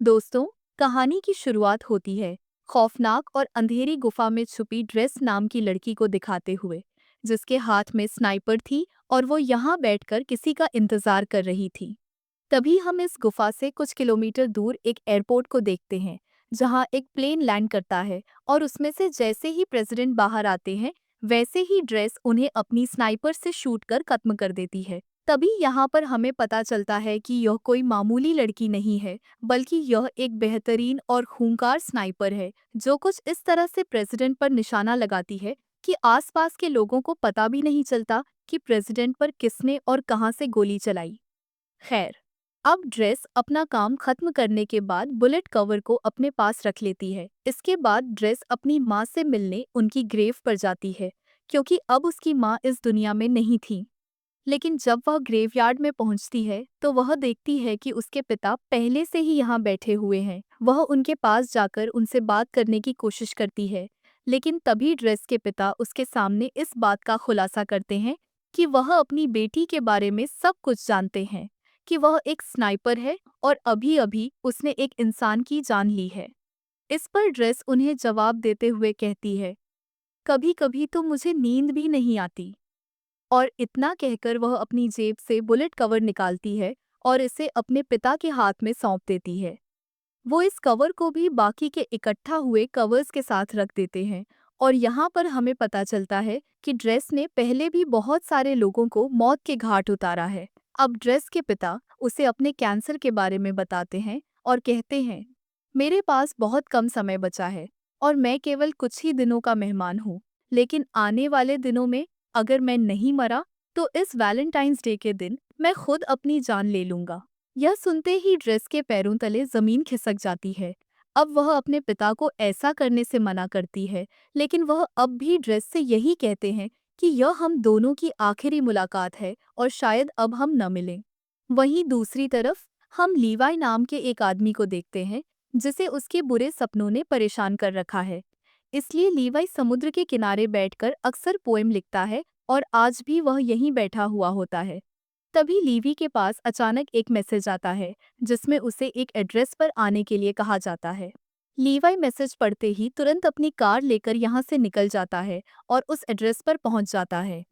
दोस्तों, कहानी की शुरुआत होती है खौफनाक और अंधेरी गुफा में छुपी ड्रेस नाम की लड़की को दिखाते हुए, जिसके हाथ में स्नाइपर थी और वो यहाँ बैठकर किसी का इंतजार कर रही थी। तभी हम इस गुफा से कुछ किलोमीटर दूर एक एयरपोर्ट को देखते हैं, जहाँ एक प्लेन लैंड करता है और उसमें से जैसे ही प्रेसिडेंट बाहर आते हैं, वैसे ही ड्रेस उन्हें अपनी स्नाइपर से शूट कर खत्म कर देती है। तभी यहाँ पर हमें पता चलता है कि यह कोई मामूली लड़की नहीं है, बल्कि यह एक बेहतरीन और खूंखार स्नाइपर है, जो कुछ इस तरह से प्रेसिडेंट पर निशाना लगाती है कि आसपास के लोगों को पता भी नहीं चलता कि प्रेसिडेंट पर किसने और कहां से गोली चलाई। खैर, अब ड्रेस अपना काम खत्म करने के बाद बुलेट कवर को अपने पास रख लेती है। इसके बाद ड्रेस अपनी माँ से मिलने उनकी ग्रेव पर जाती है, क्योंकि अब उसकी माँ इस दुनिया में नहीं थी। लेकिन जब वह ग्रेवयार्ड में पहुंचती है तो वह देखती है कि उसके पिता पहले से ही यहाँ बैठे हुए हैं। वह उनके पास जाकर उनसे बात करने की कोशिश करती है, लेकिन तभी ड्रेस के पिता उसके सामने इस बात का खुलासा करते हैं कि वह अपनी बेटी के बारे में सब कुछ जानते हैं, कि वह एक स्नाइपर है और अभी अभी उसने एक इंसान की जान ली है। इस पर ड्रेस उन्हें जवाब देते हुए कहती है, कभी कभी तो मुझे नींद भी नहीं आती। और इतना कहकर वह अपनी जेब से बुलेट कवर निकालती है और इसे अपने पिता के हाथ में सौंप देती है। वो इस कवर को भी बाकी के इकट्ठा हुए कवर्स के साथ रख देते हैं, और यहाँ पर हमें पता चलता है कि ड्रेस ने पहले भी बहुत सारे लोगों को मौत के घाट उतारा है। अब ड्रेस के पिता उसे अपने कैंसर के बारे में बताते हैं और कहते हैं, मेरे पास बहुत कम समय बचा है और मैं केवल कुछ ही दिनों का मेहमान हूँ, लेकिन आने वाले दिनों में अगर मैं नहीं मरा तो इस वैलेंटाइंस डे के दिन मैं खुद अपनी जान ले लूंगा। यह सुनते ही ड्रेस के पैरों तले जमीन खिसक जाती है। अब वह अपने पिता को ऐसा करने से मना करती है, लेकिन वह अब भी ड्रेस से यही कहते हैं कि यह हम दोनों की आखिरी मुलाकात है और शायद अब हम न मिलें। वहीं दूसरी तरफ हम लीवाई नाम के एक आदमी को देखते हैं, जिसे उसके बुरे सपनों ने परेशान कर रखा है। इसलिए लीवाई समुद्र के किनारे बैठकर अक्सर पोएम लिखता है और आज भी वह यहीं बैठा हुआ होता है। तभी लीवी के पास अचानक एक मैसेज आता है, जिसमें उसे एक एड्रेस पर आने के लिए कहा जाता है। लीवाई मैसेज पढ़ते ही तुरंत अपनी कार लेकर यहाँ से निकल जाता है और उस एड्रेस पर पहुँच जाता है।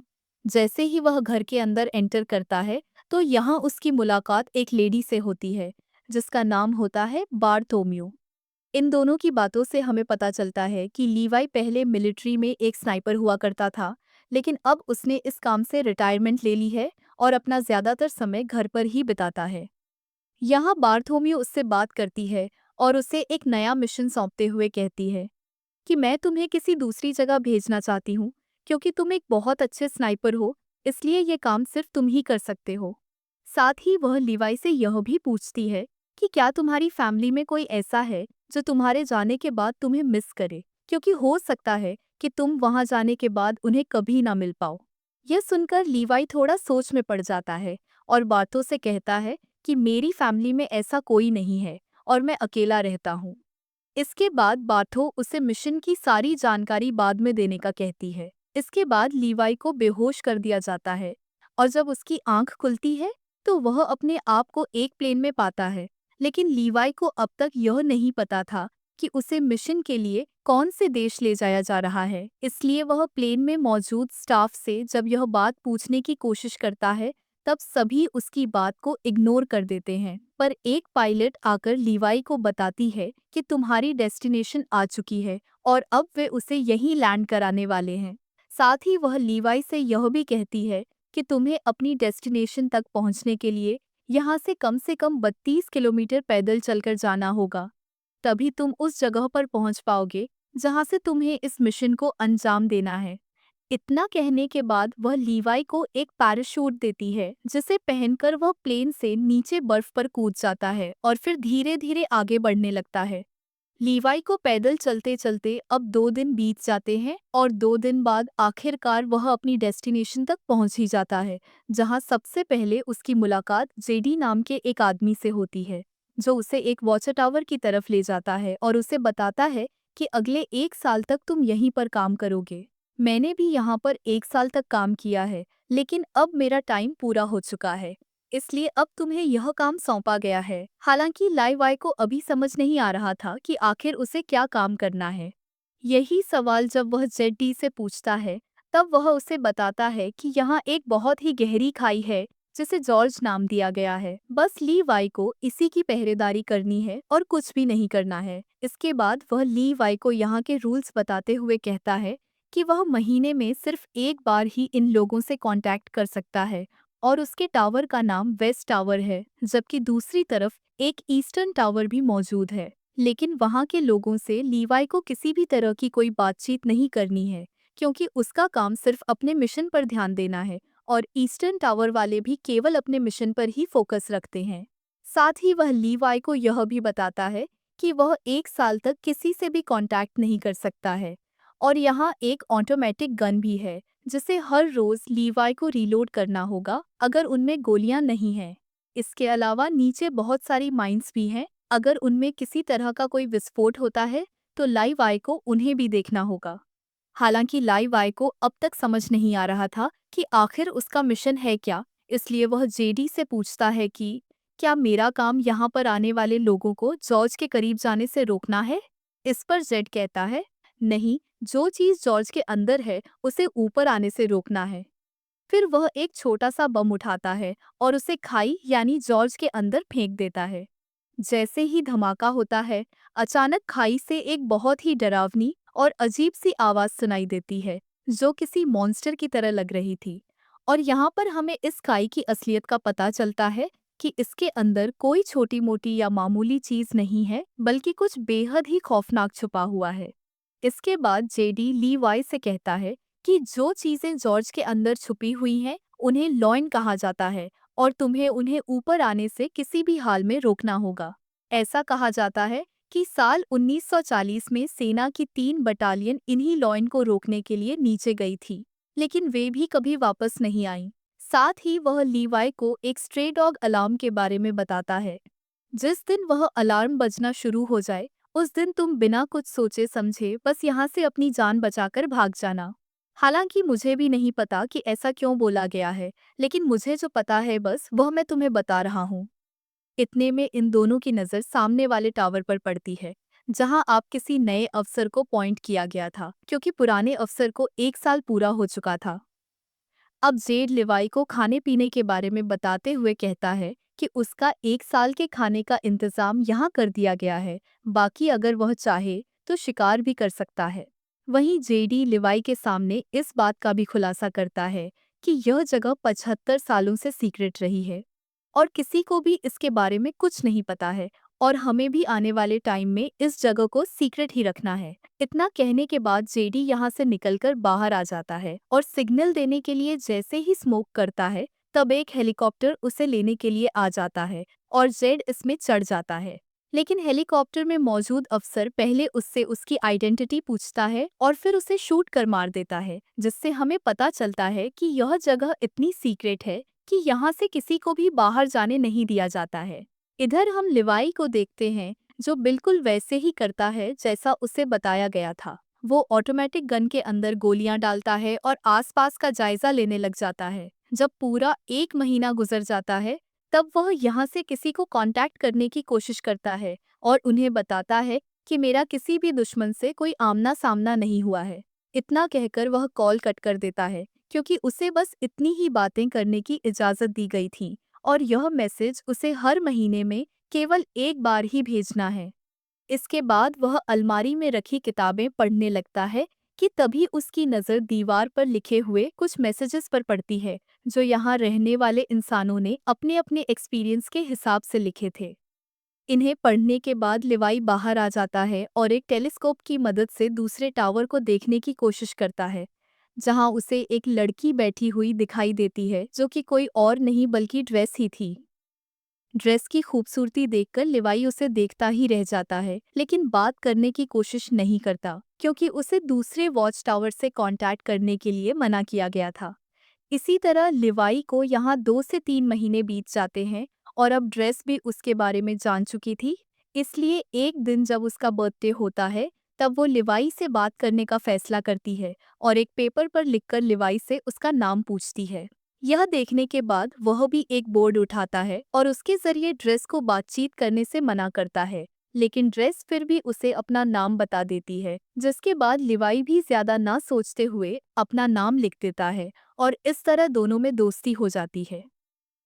जैसे ही वह घर के अंदर एंटर करता है तो यहाँ उसकी मुलाकात एक लेडी से होती है, जिसका नाम होता है बारथोम्यू। इन दोनों की बातों से हमें पता चलता है कि लीवाई पहले मिलिट्री में एक स्नाइपर हुआ करता था, लेकिन अब उसने इस काम से रिटायरमेंट ले ली है और अपना ज्यादातर समय घर पर ही बिताता है। यहाँ बारथोम्यू उससे बात करती है और उसे एक नया मिशन सौंपते हुए कहती है कि मैं तुम्हें किसी दूसरी जगह भेजना चाहती हूँ, क्योंकि तुम एक बहुत अच्छे स्नाइपर हो, इसलिए ये काम सिर्फ तुम ही कर सकते हो। साथ ही वह लीवाई से यह भी पूछती है कि क्या तुम्हारी फैमिली में कोई ऐसा है जो तुम्हारे जाने के बाद तुम्हें मिस करे, क्योंकि हो सकता है कि तुम वहां जाने के बाद उन्हें कभी ना मिल पाओ। यह सुनकर लीवाई थोड़ा सोच में पड़ जाता है और बातों से कहता है कि मेरी फैमिली में ऐसा कोई नहीं है और मैं अकेला रहता हूँ। इसके बाद बार्थो उसे मिशन की सारी जानकारी बाद में देने का कहती है। इसके बाद लीवाई को बेहोश कर दिया जाता है और जब उसकी आंख खुलती है तो वह अपने आप को एक प्लेन में पाता है। लेकिन लीवाई को अब तक यह नहीं पता था कि उसे मिशन के लिए कौन से देश ले जाया जा रहा है। इसलिए वह प्लेन में मौजूद स्टाफ से जब यह बात पूछने की कोशिश करता है, तब सभी उसकी बात को इग्नोर कर देते हैं। पर एक पायलट आकर लीवाई को बताती है कि तुम्हारी डेस्टिनेशन आ चुकी है और अब वे उसे यहीं लैंड कराने वाले हैं। साथ ही वह लीवाई से यह भी कहती है कि तुम्हें अपनी डेस्टिनेशन तक पहुंचने के लिए यहाँ से कम 32 किलोमीटर पैदल चलकर जाना होगा। तभी तुम उस जगह पर पहुंच पाओगे जहां से तुम्हें इस मिशन को अंजाम देना है। इतना कहने के बाद वह लीवाई को एक पैराशूट देती है, जिसे पहनकर वह प्लेन से नीचे बर्फ पर कूद जाता है और फिर धीरे धीरे आगे बढ़ने लगता है। लीवाई को पैदल चलते चलते अब 2 दिन बीत जाते हैं और 2 दिन बाद आखिरकार वह अपनी डेस्टिनेशन तक पहुंच ही जाता है, जहां सबसे पहले उसकी मुलाकात जेडी नाम के एक आदमी से होती है, जो उसे एक वॉच टावर की तरफ ले जाता है और उसे बताता है कि अगले 1 साल तक तुम यहीं पर काम करोगे। मैंने भी यहाँ पर 1 साल तक काम किया है, लेकिन अब मेरा टाइम पूरा हो चुका है। इसलिए अब तुम्हें यह काम सौंपा गया है। हालांकि लाई वाई को अभी समझ नहीं आ रहा था कि आखिर उसे क्या काम करना है। यही सवाल जब वह जेड डी से पूछता है, तब वह उसे बताता है कि यहाँ एक बहुत ही गहरी खाई है जिसे जॉर्ज नाम दिया गया है। बस ली वाई को इसी की पहरेदारी करनी है और कुछ भी नहीं करना है। इसके बाद वह ली वाई को यहाँ के रूल्स बताते हुए कहता है कि वह महीने में सिर्फ एक बार ही इन लोगों से कांटेक्ट कर सकता है और उसके टावर का नाम वेस्ट टावर है, जबकि दूसरी तरफ एक ईस्टर्न टावर भी मौजूद है। लेकिन वहाँ के लोगों से लीवाई को किसी भी तरह की कोई बातचीत नहीं करनी है, क्योंकि उसका काम सिर्फ अपने मिशन पर ध्यान देना है और ईस्टर्न टावर वाले भी केवल अपने मिशन पर ही फोकस रखते हैं। साथ ही वह लीवाई को यह भी बताता है कि वह 1 साल तक किसी से भी कांटेक्ट नहीं कर सकता है और यहाँ एक ऑटोमेटिक गन भी है जिसे हर रोज लीवाई को रीलोड करना होगा अगर उनमें गोलियां नहीं हैं। इसके अलावा नीचे बहुत सारी माइंस भी हैं। अगर उनमें किसी तरह का कोई विस्फोट होता है तो लाई वाई को उन्हें भी देखना होगा। हालांकि लाई वाई को अब तक समझ नहीं आ रहा था कि आखिर उसका मिशन है क्या, इसलिए वह जेडी से पूछता है कि क्या मेरा काम यहाँ पर आने वाले लोगों को जॉर्ज के करीब जाने से रोकना है। इस पर जेड कहता है, नहीं, जो चीज जॉर्ज के अंदर है उसे ऊपर आने से रोकना है। फिर वह एक छोटा सा बम उठाता है और उसे खाई यानी जॉर्ज के अंदर फेंक देता है। जैसे ही धमाका होता है, अचानक खाई से एक बहुत ही डरावनी और अजीब सी आवाज सुनाई देती है, जो किसी मॉन्स्टर की तरह लग रही थी। और यहाँ पर हमें इस खाई की असलियत का पता चलता है कि इसके अंदर कोई छोटी मोटी या मामूली चीज नहीं है, बल्कि कुछ बेहद ही खौफनाक छुपा हुआ है। इसके बाद जेडी ली वाई से कहता है कि जो चीजें जॉर्ज के अंदर छुपी हुई हैं, उन्हें लॉइन कहा जाता है और तुम्हें उन्हें ऊपर आने से किसी भी हाल में रोकना होगा। ऐसा कहा जाता है कि साल 1940 में सेना की 3 बटालियन इन्हीं लॉइन को रोकने के लिए नीचे गई थी, लेकिन वे भी कभी वापस नहीं आईं। साथ ही वह लीवाई को एक स्ट्रे डॉग अलार्म के बारे में बताता है। जिस दिन वह अलार्म बजना शुरू हो जाए, उस दिन तुम बिना कुछ सोचे समझे बस यहाँ से अपनी जान बचाकर भाग जाना। हालांकि मुझे भी नहीं पता कि ऐसा क्यों बोला गया है, लेकिन मुझे जो पता है बस वह मैं तुम्हें बता रहा हूँ। इतने में इन दोनों की नज़र सामने वाले टावर पर पड़ती है, जहां आप किसी नए अफसर को पॉइंट किया गया था, क्योंकि पुराने अफसर को 1 साल पूरा हो चुका था। अब जेड लिवाई को खाने पीने के बारे में बताते हुए कहता है कि उसका 1 साल के खाने का इंतजाम यहाँ कर दिया गया है, बाकी अगर वह चाहे तो शिकार भी कर सकता है। वहीं जेडी लिवाई के सामने इस बात का भी खुलासा करता है कि यह जगह 75 सालों से सीक्रेट रही है और किसी को भी इसके बारे में कुछ नहीं पता है और हमें भी आने वाले टाइम में इस जगह को सीक्रेट ही रखना है। इतना कहने के बाद जेडी यहाँ से निकलकर बाहर आ जाता है और सिग्नल देने के लिए जैसे ही स्मोक करता है, तब एक हेलीकॉप्टर उसे लेने के लिए आ जाता है और जेड इसमें चढ़ जाता है। लेकिन हेलीकॉप्टर में मौजूद अफसर पहले उससे उसकी आइडेंटिटी पूछता है और फिर उसे शूट कर मार देता है, जिससे हमें पता चलता है कि यह जगह इतनी सीक्रेट है कि यहाँ से किसी को भी बाहर जाने नहीं दिया जाता है। इधर हम लिवाई को देखते हैं, जो बिल्कुल वैसे ही करता है जैसा उसे बताया गया था। वो ऑटोमेटिक गन के अंदर गोलियां डालता है और आसपास का जायजा लेने लग जाता है। जब पूरा 1 महीना गुजर जाता है, तब वह यहाँ से किसी को कांटेक्ट करने की कोशिश करता है और उन्हें बताता है कि मेरा किसी भी दुश्मन से कोई आमना सामना नहीं हुआ है। इतना कहकर वह कॉल कट कर देता है, क्योंकि उसे बस इतनी ही बातें करने की इजाज़त दी गई थी और यह मैसेज उसे हर महीने में केवल एक बार ही भेजना है। इसके बाद वह अलमारी में रखी किताबें पढ़ने लगता है कि तभी उसकी नज़र दीवार पर लिखे हुए कुछ मैसेजेस पर पड़ती है, जो यहाँ रहने वाले इंसानों ने अपने अपने एक्सपीरियंस के हिसाब से लिखे थे। इन्हें पढ़ने के बाद लिवाई बाहर आ जाता है और एक टेलीस्कोप की मदद से दूसरे टावर को देखने की कोशिश करता है, जहां उसे एक लड़की बैठी हुई दिखाई देती है, जो कि कोई और नहीं बल्कि ड्रेस ही थी। ड्रेस की खूबसूरती देखकर लिवाई उसे देखता ही रह जाता है, लेकिन बात करने की कोशिश नहीं करता, क्योंकि उसे दूसरे वॉच टावर से कांटेक्ट करने के लिए मना किया गया था। इसी तरह लिवाई को यहाँ 2 से 3 महीने बीत जाते हैं और अब ड्रेस भी उसके बारे में जान चुकी थी। इसलिए एक दिन जब उसका बर्थडे होता है, तब वो लिवाई से बात करने का फैसला करती है और एक पेपर पर लिखकर लिवाई से उसका नाम पूछती है। यह देखने के बाद वह भी एक बोर्ड उठाता है और उसके जरिए ड्रेस को बातचीत करने से मना करता है, लेकिन ड्रेस फिर भी उसे अपना नाम बता देती है, जिसके बाद लिवाई भी ज्यादा ना सोचते हुए अपना नाम लिख देता है और इस तरह दोनों में दोस्ती हो जाती है।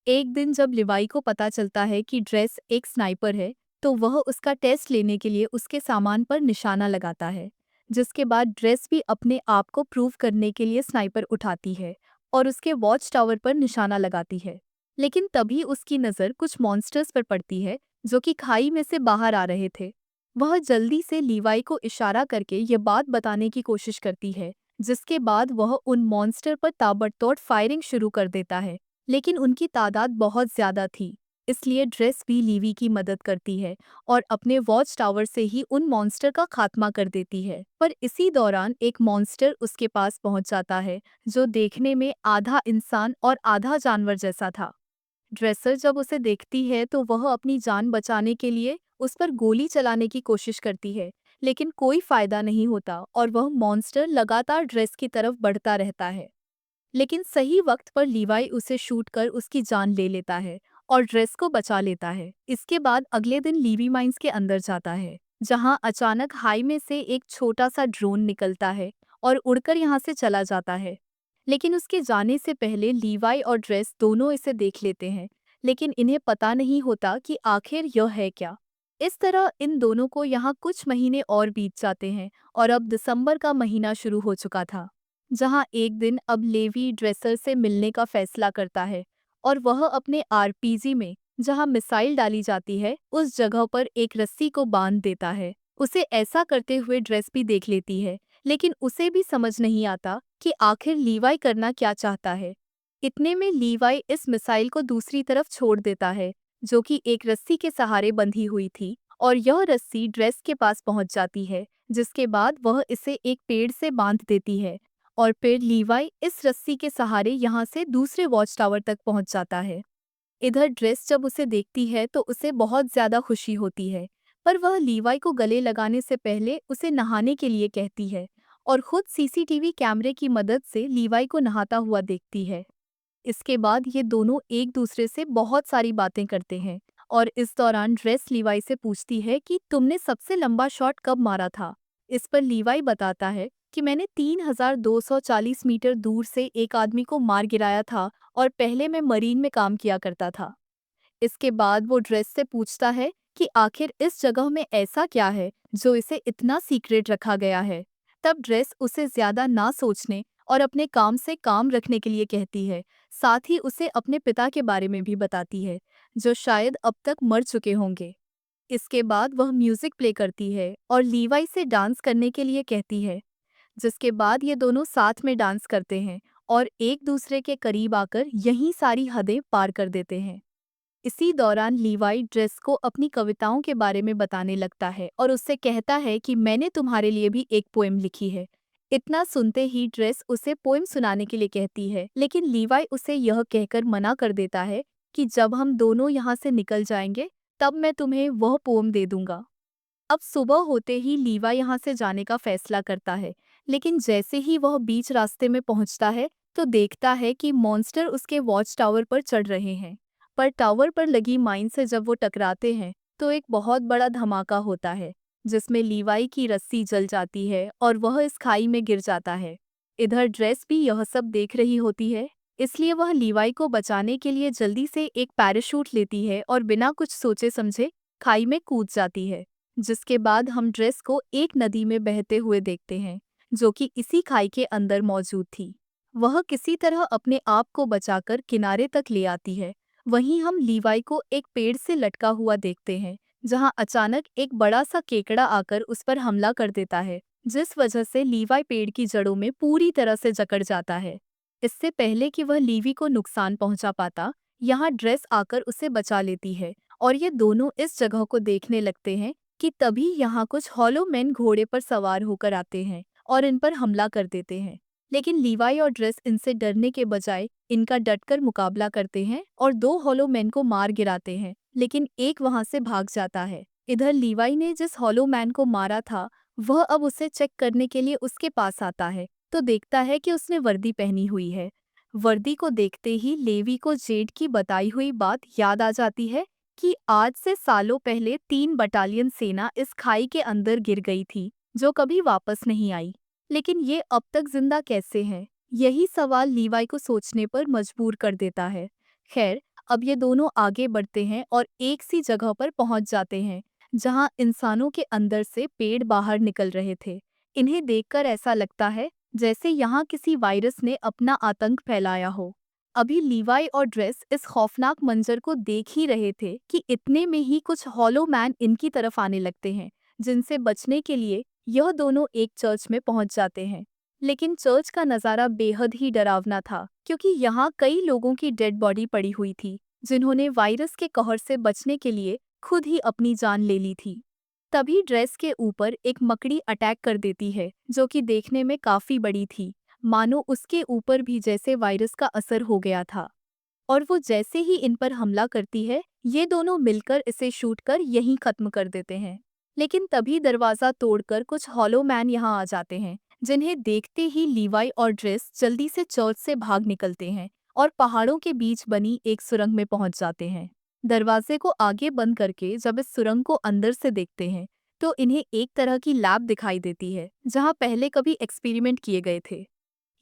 एक दिन जब लिवाई को पता चलता है कि ड्रेस एक स्नाइपर है, तो वह उसका टेस्ट लेने के लिए उसके सामान पर निशाना लगाता है, जिसके बाद ड्रेस भी अपने आप को प्रूव करने के लिए स्नाइपर उठाती है और उसके वॉच टावर पर निशाना लगाती है। लेकिन तभी उसकी नज़र कुछ मॉन्स्टर्स पर पड़ती है, जो कि खाई में से बाहर आ रहे थे। वह जल्दी से लीवाई को इशारा करके ये बात बताने की कोशिश करती है, जिसके बाद वह उन मॉन्स्टर पर ताबड़तोड़ फायरिंग शुरू कर देता है, लेकिन उनकी तादाद बहुत ज्यादा थी। इसलिए ड्रेस भी लीवी की मदद करती है और अपने वॉच टावर से ही उन मॉन्स्टर का खात्मा कर देती है। पर इसी दौरान एक मॉन्स्टर उसके पास पहुंच जाता है, जो देखने में आधा इंसान और आधा जानवर जैसा था। ड्रेसर जब उसे देखती है तो वह अपनी जान बचाने के लिए उस पर गोली चलाने की कोशिश करती है, लेकिन कोई फायदा नहीं होता और वह मॉन्स्टर लगातार ड्रेस की तरफ बढ़ता रहता है। लेकिन सही वक्त पर लीवाई उसे शूट कर उसकी जान ले लेता है और ड्रेस को बचा लेता है। इसके बाद अगले दिन लीवी माइंस के अंदर जाता है, जहां अचानक हाई में से एक छोटा सा ड्रोन निकलता है और उड़कर यहां से चला जाता है। लेकिन उसके जाने से पहले लीवाई और ड्रेस दोनों इसे देख लेते हैं, लेकिन इन्हें पता नहीं होता कि आखिर यह है क्या। इस तरह इन दोनों को यहाँ कुछ महीने और बीत जाते हैं और अब दिसंबर का महीना शुरू हो चुका था, जहां एक दिन अब लेवी ड्रेसर से मिलने का फैसला करता है और वह अपने आरपीजी में, जहां मिसाइल डाली जाती है, उस जगह पर एक रस्सी को बांध देता है। उसे ऐसा करते हुए ड्रेस भी देख लेती है, लेकिन उसे भी समझ नहीं आता कि आखिर लीवाई करना क्या चाहता है। इतने में लीवाई इस मिसाइल को दूसरी तरफ छोड़ देता है, जो कि एक रस्सी के सहारे बंधी हुई थी, और यह रस्सी ड्रेस के पास पहुंच जाती है, जिसके बाद वह इसे एक पेड़ से बांध देती है और फिर लीवाई इस रस्सी के सहारे यहाँ से दूसरे वॉच टावर तक पहुंच जाता है। इधर ड्रेस जब उसे देखती है तो उसे बहुत ज्यादा खुशी होती है, पर वह लीवाई को गले लगाने से पहले उसे नहाने के लिए कहती है और खुद सीसीटीवी कैमरे की मदद से लीवाई को नहाता हुआ देखती है। इसके बाद ये दोनों एक दूसरे से बहुत सारी बातें करते हैं और इस दौरान ड्रेस लीवाई से पूछती है कि तुमने सबसे लंबा शॉट कब मारा था। इस पर लीवाई बताता है कि मैंने 3240 मीटर दूर से एक आदमी को मार गिराया था और पहले मैं मरीन में काम किया करता था। इसके बाद वो ड्रेस से पूछता है कि आखिर इस जगह में ऐसा क्या है जो इसे इतना सीक्रेट रखा गया है। तब ड्रेस उसे ज्यादा ना सोचने और अपने काम से काम रखने के लिए कहती है। साथ ही उसे अपने पिता के बारे में भी बताती है, जो शायद अब तक मर चुके होंगे। इसके बाद वह म्यूजिक प्ले करती है और लीवाई से डांस करने के लिए कहती है, जिसके बाद ये दोनों साथ में डांस करते हैं और एक दूसरे के करीब आकर यही सारी हदें पार कर देते हैं। इसी दौरान लीवाई ड्रेस को अपनी कविताओं के बारे में बताने लगता है और उससे कहता है कि मैंने तुम्हारे लिए भी एक पोएम लिखी है। इतना सुनते ही ड्रेस उसे पोएम सुनाने के लिए कहती है, लेकिन लीवाई उसे यह कहकर मना कर देता है कि जब हम दोनों यहाँ से निकल जाएंगे तब मैं तुम्हें वह पोएम दे दूंगा। अब सुबह होते ही लीवा यहाँ से जाने का फैसला करता है, लेकिन जैसे ही वह बीच रास्ते में पहुंचता है तो देखता है कि मॉन्स्टर उसके वॉच टावर पर चढ़ रहे हैं। पर टावर पर लगी माइन से जब वो टकराते हैं तो एक बहुत बड़ा धमाका होता है, जिसमें लीवाई की रस्सी जल जाती है और वह इस खाई में गिर जाता है। इधर ड्रेस भी यह सब देख रही होती है, इसलिए वह लीवाई को बचाने के लिए जल्दी से एक पैराशूट लेती है और बिना कुछ सोचे समझे खाई में कूद जाती है। जिसके बाद हम ड्रेस को एक नदी में बहते हुए देखते हैं, जो कि इसी खाई के अंदर मौजूद थी। वह किसी तरह अपने आप को बचाकर किनारे तक ले आती है। वहीं हम लीवाई को एक पेड़ से लटका हुआ देखते हैं, जहां अचानक एक बड़ा सा केकड़ा आकर उस पर हमला कर देता है, जिस वजह से लीवाई पेड़ की जड़ों में पूरी तरह से जकड़ जाता है। इससे पहले कि वह लीवी को नुकसान पहुंचा पाता, यहाँ ड्रेस आकर उसे बचा लेती है और ये दोनों इस जगह को देखने लगते हैं कि तभी यहाँ कुछ हॉलो मैन घोड़े पर सवार होकर आते हैं और इन पर हमला कर देते हैं। लेकिन लीवाई और ड्रेस इनसे डरने के बजाय इनका डटकर मुकाबला करते हैं और दो हॉलो मैन को मार गिराते हैं, लेकिन एक वहां से भाग जाता है। इधर लीवाई ने जिस हॉलो मैन को मारा था, वह अब उसे चेक करने के लिए उसके पास आता है तो देखता है कि उसने वर्दी पहनी हुई है। वर्दी को देखते ही लेवी को जेड की बताई हुई बात याद आ जाती है कि आज से सालों पहले 3 बटालियन सेना इस खाई के अंदर गिर गई थी, जो कभी वापस नहीं आई। लेकिन ये अब तक जिंदा कैसे हैं? यही सवाल लीवाई को सोचने पर मजबूर कर देता है। खैर, अब ये दोनों आगे बढ़ते हैं और एक सी जगह पर पहुंच जाते हैं, जहां इंसानों के अंदर से पेड़ बाहर निकल रहे थे। इन्हें देखकर ऐसा लगता है जैसे यहाँ किसी वायरस ने अपना आतंक फैलाया हो। अभी लीवाई और ड्रेस इस खौफनाक मंजर को देख ही रहे थे कि इतने में ही कुछ हॉलो मैन इनकी तरफ आने लगते हैं, जिनसे बचने के लिए यह दोनों एक चर्च में पहुंच जाते हैं। लेकिन चर्च का नज़ारा बेहद ही डरावना था, क्योंकि यहाँ कई लोगों की डेड बॉडी पड़ी हुई थी, जिन्होंने वायरस के कहर से बचने के लिए खुद ही अपनी जान ले ली थी। तभी ड्रेस के ऊपर एक मकड़ी अटैक कर देती है, जो कि देखने में काफी बड़ी थी, मानो उसके ऊपर भी जैसे वायरस का असर हो गया था। और वो जैसे ही इन पर हमला करती है, ये दोनों मिलकर इसे शूट कर यहीं खत्म कर देते हैं। लेकिन तभी दरवाजा तोड़कर कुछ हॉलो मैन यहाँ आ जाते हैं, जिन्हें देखते ही लीवाई और ड्रेस जल्दी से चर्च से भाग निकलते हैं और पहाड़ों के बीच बनी एक सुरंग में पहुंच जाते हैं। दरवाजे को आगे बंद करके जब इस सुरंग को अंदर से देखते हैं, तो इन्हें एक तरह की लैब दिखाई देती है, जहां पहले कभी एक्सपेरिमेंट किए गए थे।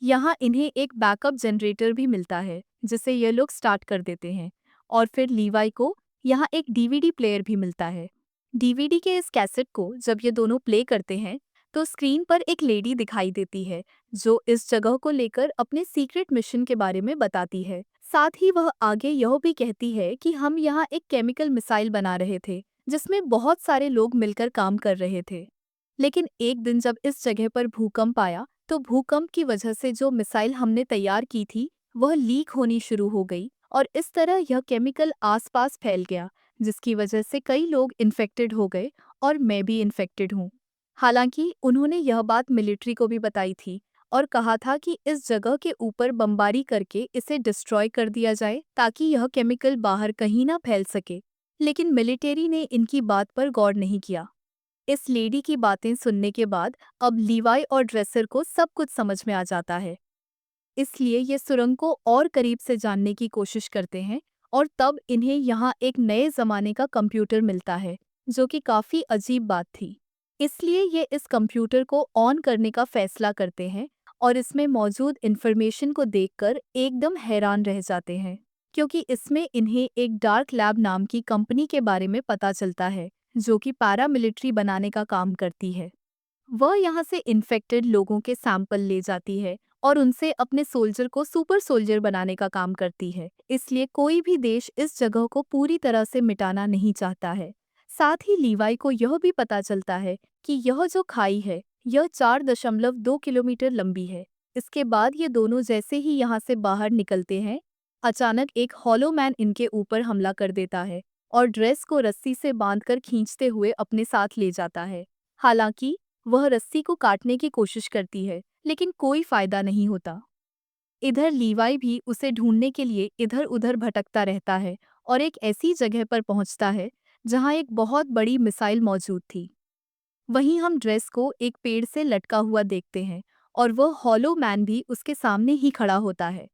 यहाँ इन्हें एक बैकअप जनरेटर भी मिलता है, जिसे ये लोग स्टार्ट कर देते हैं। और फिर लीवाई को यहाँ एक डीवीडी प्लेयर भी मिलता है। डीवीडी के इस कैसेट को जब ये दोनों प्ले करते हैं, तो स्क्रीन पर एक लेडी दिखाई देती है, जो इस जगह को लेकर अपने सीक्रेट मिशन के बारे में बताती है। साथ ही वह आगे यह भी कहती है कि हम यहाँ एक केमिकल मिसाइल बना रहे थे, जिसमें बहुत सारे लोग मिलकर काम कर रहे थे। लेकिन एक दिन जब इस जगह पर भूकंप आया, तो भूकंप की वजह से जो मिसाइल हमने तैयार की थी, वह लीक होनी शुरू हो गई और इस तरह यह केमिकल आसपास फैल गया, जिसकी वजह से कई लोग इन्फेक्टेड हो गए और मैं भी इन्फेक्टेड हूँ। हालांकि उन्होंने यह बात मिलिट्री को भी बताई थी और कहा था कि इस जगह के ऊपर बमबारी करके इसे डिस्ट्रॉय कर दिया जाए, ताकि यह केमिकल बाहर कहीं ना फैल सके। लेकिन मिलिट्री ने इनकी बात पर गौर नहीं किया। इस लेडी की बातें सुनने के बाद अब लीवाई और ड्रेसर को सब कुछ समझ में आ जाता है। इसलिए ये सुरंग को और करीब से जानने की कोशिश करते हैं और तब इन्हें यहाँ एक नए जमाने का कंप्यूटर मिलता है, जो कि काफी अजीब बात थी। इसलिए ये इस कंप्यूटर को ऑन करने का फैसला करते हैं और इसमें मौजूद इंफॉर्मेशन को देखकर एकदम हैरान रह जाते हैं, क्योंकि इसमें इन्हें एक डार्क लैब नाम की कंपनी के बारे में पता चलता है, जो कि पैरामिलिट्री बनाने का काम करती है। वह यहाँ से इन्फेक्टेड लोगों के सैंपल ले जाती है और उनसे अपने सोल्जर को सुपर सोल्जर बनाने का काम करती है। इसलिए कोई भी देश इस जगह को पूरी तरह से मिटाना नहीं चाहता है। साथ ही लीवाई को यह भी पता चलता है कि यह जो खाई है, यह 4.2 किलोमीटर लंबी है। इसके बाद ये दोनों जैसे ही यहाँ से बाहर निकलते हैं, अचानक एक हॉलो मैन इनके ऊपर हमला कर देता है और ड्रेस को रस्सी से बांधकर खींचते हुए अपने साथ ले जाता है। हालांकि वह रस्सी को काटने की कोशिश करती है, लेकिन कोई फायदा नहीं होता। इधर लीवाई भी उसे ढूंढने के लिए इधर उधर भटकता रहता है और एक ऐसी जगह पर पहुंचता है जहां एक बहुत बड़ी मिसाइल मौजूद थी। वहीं हम ड्रेस को एक पेड़ से लटका हुआ देखते हैं और वह हॉलो मैन भी उसके सामने ही खड़ा होता है,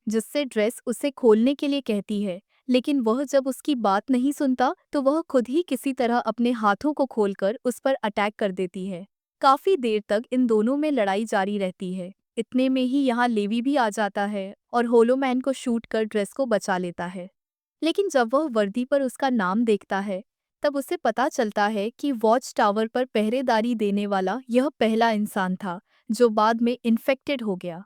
जिससे ड्रेस उसे खोलने के लिए कहती है। लेकिन वह जब उसकी बात नहीं सुनता, तो वह खुद ही किसी तरह अपने हाथों को खोलकर उस पर अटैक कर देती है। काफी देर तक इन दोनों में लड़ाई जारी रहती है। इतने में ही यहाँ लेवी भी आ जाता है और होलोमैन को शूट कर ड्रेस को बचा लेता है। लेकिन जब वह वर्दी पर उसका नाम देखता है, तब उसे पता चलता है कि वॉच टावर पर पहरेदारी देने वाला यह पहला इंसान था, जो बाद में इन्फेक्टेड हो गया।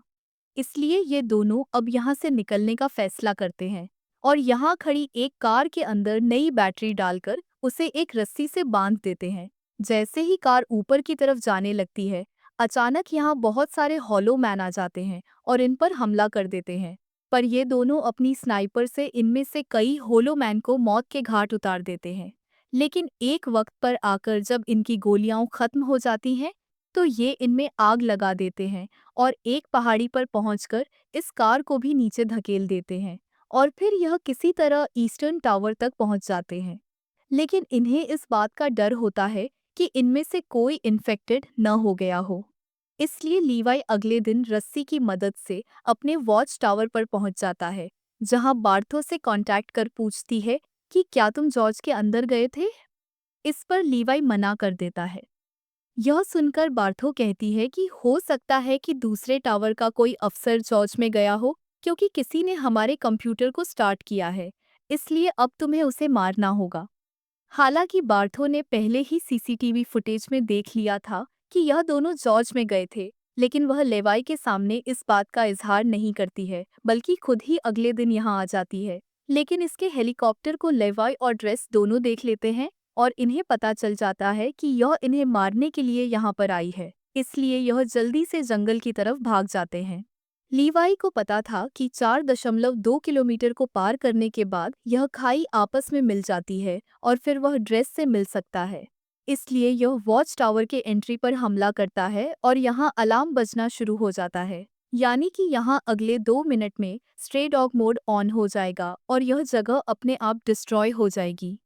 इसलिए ये दोनों अब यहाँ से निकलने का फैसला करते हैं और यहाँ खड़ी एक कार के अंदर नई बैटरी डालकर उसे एक रस्सी से बांध देते हैं। जैसे ही कार ऊपर की तरफ जाने लगती है, अचानक यहाँ बहुत सारे हॉलो मैन आ जाते हैं और इन पर हमला कर देते हैं। पर ये दोनों अपनी स्नाइपर से इनमें से कई होलो मैन को मौत के घाट उतार देते हैं। लेकिन एक वक्त पर आकर जब इनकी गोलियां खत्म हो जाती हैं, तो ये इनमें आग लगा देते हैं और एक पहाड़ी पर पहुंचकर इस कार को भी नीचे धकेल देते हैं और फिर यह किसी तरह ईस्टर्न टावर तक पहुंच जाते हैं। लेकिन इन्हें इस बात का डर होता है कि इनमें से कोई इन्फेक्टेड न हो गया हो। इसलिए लीवाई अगले दिन रस्सी की मदद से अपने वॉच टावर पर पहुंच जाता है, जहां बार्थो से कांटेक्ट कर पूछती है कि क्या तुम जॉर्ज के अंदर गए थे। इस पर लीवाई मना कर देता है। यह सुनकर बार्थो कहती है कि हो सकता है कि दूसरे टावर का कोई अफसर जॉर्ज में गया हो, क्योंकि किसी ने हमारे कंप्यूटर को स्टार्ट किया है, इसलिए अब तुम्हें उसे मारना होगा। हालांकि बार्थो ने पहले ही सीसीटीवी फुटेज में देख लिया था कि यह दोनों जॉर्ज में गए थे, लेकिन वह लेवाई के सामने इस बात का इजहार नहीं करती है, बल्कि खुद ही अगले दिन यहाँ आ जाती है। लेकिन इसके हेलीकॉप्टर को लेवाई और ड्रेस दोनों देख लेते हैं और इन्हें पता चल जाता है कि यह इन्हें मारने के लिए यहाँ पर आई है, इसलिए यह जल्दी से जंगल की तरफ भाग जाते हैं। लीवाई को पता था कि 4.2 किलोमीटर को पार करने के बाद यह खाई आपस में मिल जाती है और फिर वह ड्रेस से मिल सकता है। इसलिए यह वॉच टावर के एंट्री पर हमला करता है और यहाँ अलार्म बजना शुरू हो जाता है, यानी कि यहाँ अगले 2 मिनट में स्ट्रे डॉग मोड ऑन हो जाएगा और यह जगह अपने आप डिस्ट्रॉय हो जाएगी।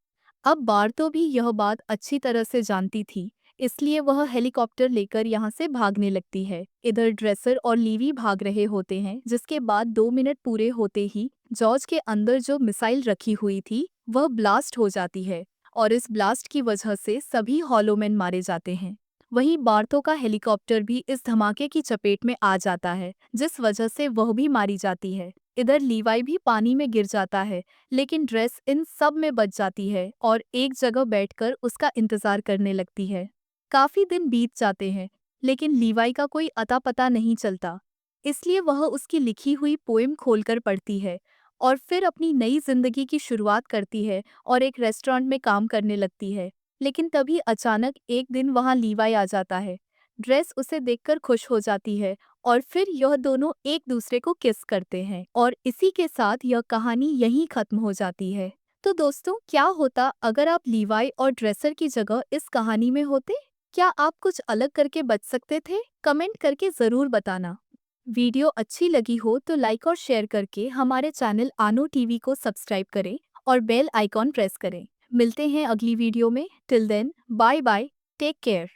अब बार्थो भी यह बात अच्छी तरह से जानती थी, इसलिए वह हेलीकॉप्टर लेकर यहाँ से भागने लगती है। इधर ड्रेसर और लीवी भाग रहे होते हैं, जिसके बाद 2 मिनट पूरे होते ही जॉर्ज के अंदर जो मिसाइल रखी हुई थी वह ब्लास्ट हो जाती है और इस ब्लास्ट की वजह से सभी हॉलोमैन मारे जाते हैं। वहीं बार्थो का हेलीकॉप्टर भी इस धमाके की चपेट में आ जाता है, जिस वजह से वह भी मारी जाती है। इधर लीवाई भी पानी में गिर जाता है, लेकिन ड्रेस इन सब में बच जाती है और एक जगह बैठकर उसका इंतजार करने लगती है। काफी दिन बीत जाते हैं, लेकिन लीवाई का कोई अता पता नहीं चलता। इसलिए वह उसकी लिखी हुई पोएम खोलकर पढ़ती है और फिर अपनी नई जिंदगी की शुरुआत करती है और एक रेस्टोरेंट में काम करने लगती है। लेकिन तभी अचानक एक दिन वहां लीवाई आ जाता है। ड्रेस उसे देखकर खुश हो जाती है और फिर यह दोनों एक दूसरे को किस करते हैं और इसी के साथ यह कहानी यहीं खत्म हो जाती है। तो दोस्तों, क्या होता अगर आप लीवाई और ड्रेसर की जगह इस कहानी में होते? क्या आप कुछ अलग करके बच सकते थे? कमेंट करके ज़रूर बताना। वीडियो अच्छी लगी हो तो लाइक और शेयर करके हमारे चैनल आनो टीवी को सब्सक्राइब करें और बेल आइकॉन प्रेस करें। मिलते हैं अगली वीडियो में। Till then, bye bye, take care.